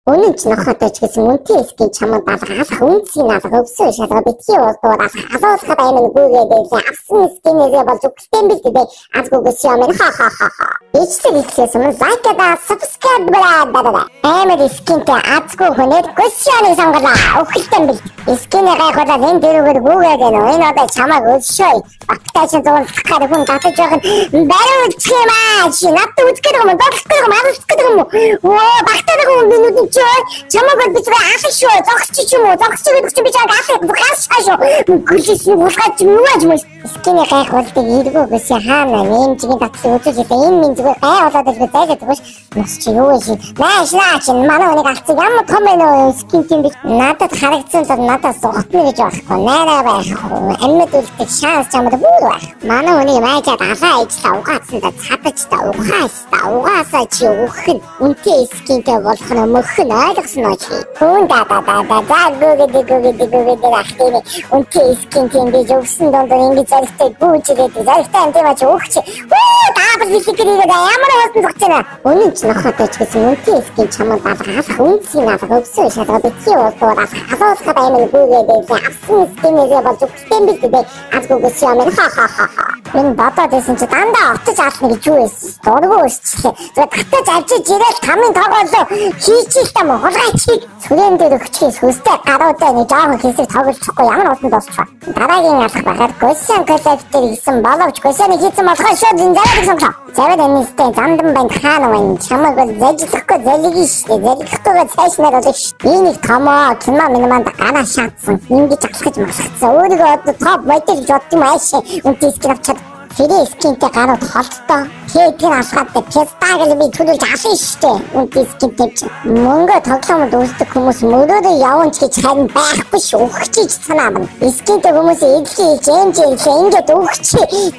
Үнэн ч нохотой ч гэсэн үнтэй эсгийн чамд алгаалах үнцгийн алга өвсөн шалга битгий болдоор асуулахад амин гүгээд авсан эскинээрээ болж өгсөн бил дээ азгүйгээс юм ха. Ичсэг ихлээс өмнө лайкада subscribe бэлээ. Амин эскинтэй азгүй хүнээр гүсяны сонголоо өгсөн бил. Эскинээ гайхуулаад энэ дэрүүгээр гүгээд энэ одоо чамаг өшөөй. Багтаач зурлахаар хүн татаж байгаа нь бариуч юм аа. Чи надад үзэх юм докторх юм арилцах юм. Оо багтаад байгаа хүн чамаг бид аах шүү зогсчих юм уу зогсчих би чамд аах бугаас шүү гүлээс булгаж мууж мөн скиний гайхуултыг эргүүгээс хаана нэмжгийн татсан үзүүлээ энэ минь зүгээр гай болоод ирэх зайлаад байгаа ш нус чи юу вэ наач манай өнийг алцсан ямар том байна скин тийм би надад харагдсан л надад сухтна гэж байхгүй найраа байхгүй амьд үлдэх шанс чамд бүр байх манай өнийг майжаад алаа ижлаа угаацсан да цадаж та угаасаа чи өгөх нь үнтэй скинтэй болох нь мөх ойлгосон уу чи? Хүн гүгээд ахтын үнтэй скин тийм би өгсөн донд ингэ залхтай гүйжээд залхтай юм тийм ач өгч. Даабал бисикрийг ямар хөөсөн зогч байна. Үнэн ч нохотой ч гэсэн үнтэй скин чамд алгаалах үнцгийн алга өвсөн шалга битгий болдоор асуулахад амин гүгээд авсан скинээрээ болж өгсөн бил дээ азгүйгээс юм ха. Энэ батаадсэн чи дандаа отож ална гэж юу вэ? Дургуй өсчлээ. Тэгээд татаж авчиж ирээд тамийн тоглолоо хийчих юм хулгайч. Сүрэн дээр өгчхийс хөстэй гаруудаа нэг жоохон хэсэг тоглохгүй ямар улсанд босчоо. Дараагийн алах байхад госян коллектор хийсэн боловч госяны хийсэн болохоо шууд зинзараад сонглоо. Завд энэстэй зандан банд хаана байна? Чамаг бол зэжлэхгүй зэлгийн штэ. Зэлгэхгүйгээ цааш нараад ш. Энийг томоо кино миниманд гараа шаатсан. Ингэж ахлах гэж масгацсан. Өөрийгөө одоо топ модель гэж бодсон юм ааш. Үнтэй скин авчаад фри скинтэй гарууд холтоо. Тэтгэн асгаадтай пестагл би төлөвлөж авсан штэ. Үнтэй скинтэй ч мөнгө тоглоомд үздэг хүмүүс мөрөөрөө явж гэж харин байхгүй ш. Өгчиж санаа байна. Скинтэй хүмүүс эдлээ ингэж өгч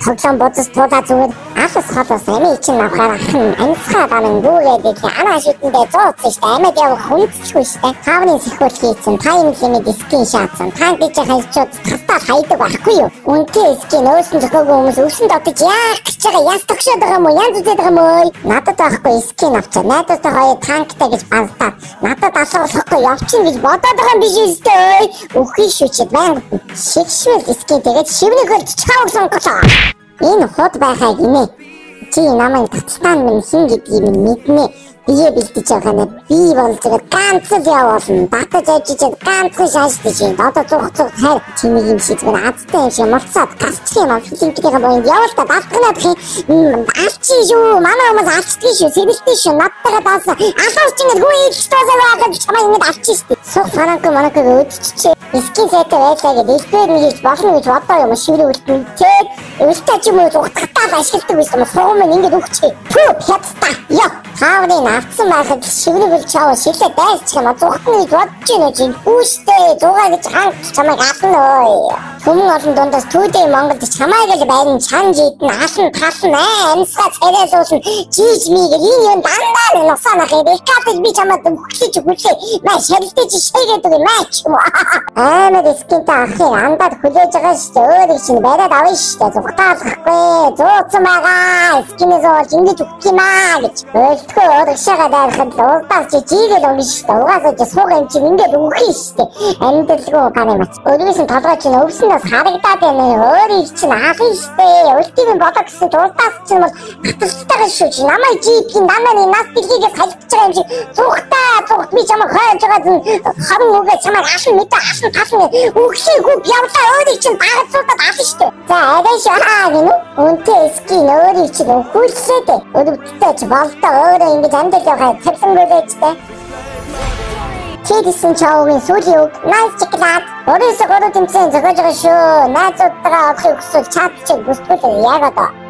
тоглоом бодос тулаа зүгээр асас хатас амийн чинь авахаар амьсгаа данан гүгээд анаа шидэндээ зооцсон штэ. Амьд явах хүнцгүй штэ. Таавны сэхүүл хийсэн тайм лимит скин шаацсан. Танк гэж хайчууд тастаа хайдаг байхгүй юу? Үнтэй скин өөсөн зөхөөгүй хүмүүс өвсөн дотож яах гэж байгаа яс тогшоод байгаа юм уу? Янз үзээд байгаа юм уу? Надад байхгүй скин авчаа. Найдастай хоёр танктай гэж баздаад надад асуулахгүй явчин гэж бодоод байгаа юм биш үстэй. Үгүй шүү чи баян шигшмэл скин тэгээд шивнэгэл чааг сонголоо. Энэ хот байхаа гинэ. Чи намайг таталтан минь хин гэдгийг мэднэ. Бие бэлдэж байгаа нэ би бол зэрэг ганцхан явуулна. Батаж ажиж ганцхан шаашдаж байна. Одоо зух хайр чиний юм шиг зүгээр азтай юм шиг морцоод гарчих юм аа. Филинтгийн боёнд явал та даалгнаад алчи шүү. Манай хүмүүс алчдаг шүү. Сэрэлтэй шүү. Надтайгаа даасан. Алууч ингэж хүү ийдэлтөөсөө байгаад чамаа ингэж алчих шүү. Сух фананк өдчихчээ. Скин сайтай байлаа гэдэг элбэр нэгж болно гэж бодоо юм шиврээ үлдэн. Тэгээд үлдээ ч юм уу зугтагтаа ашигладаг байсан. Сугам минь ингэж өгчээ. Пүү хятта. Яа. Тааврын авсан байхад шиврээ чаваа шиглээ дайсчих юм. Зугтны гэж бодож байна чи. Үүштэй зугаа гэж ханг чамайг ална ой. Хүмүүс олон дундаас түүдээ Монголд чамайг л байрн чанж идэн алан талан амьсгаа царай суусан жиж миг энэ юм дандаа нусанах ирэх би чамайг өгчиж хүлээ. Маа шалдаж шийгээд өгөө маа ч юм уу. Амар скинтэй ахын андаад хүлээж байгаа шүү дээ. Өөрийг чинь бариад авна шүү дээ. Зугтаалахгүй. Зууцсан байгаа. Скинээс болж ингэж өгөх юм аа гэж. Өлтгөө урагшаага дайрахад уурдаас чи жигээл өгнө шүү дээ. Угаасаа чи сууга юм чинь ингэж өгөх юм шүү дээ. Амьдралгүй гарын мац. Өөрөөс нь толгой чинь өвснөөс харагдаад байна. Өөрийг чинь ахын шүү дээ. Өлтгийг бодох гэсэн уурдаас чинь бол хаталтайгаа шүү чи. Намайг жигийн данааны нас дэлхийгээс халдчихж байгаа юм чи. Зугт би чамайг хойж байгаа харин үгээ чамайг ашин мэдээ тасна үхшээгүй явлаа өөрийг чинь багц суудаад ална шүү дээ. За арайш гинэ. Үнтэй скин өөрийг чинь хүллээ дээ. Өдөртөө ч болтоо өөрөө ингэж амьдрал явахаа тавьсангүй байжтэй. Тэдсэн чавгийн сүүлийн үг nice chocolate. Өөрөөсөө гөрөө тэмцээн зохиож байгаа шүү. Найзуудтайгаа олохыг хүсвэл чат чиг бүсгүүл яг одоо.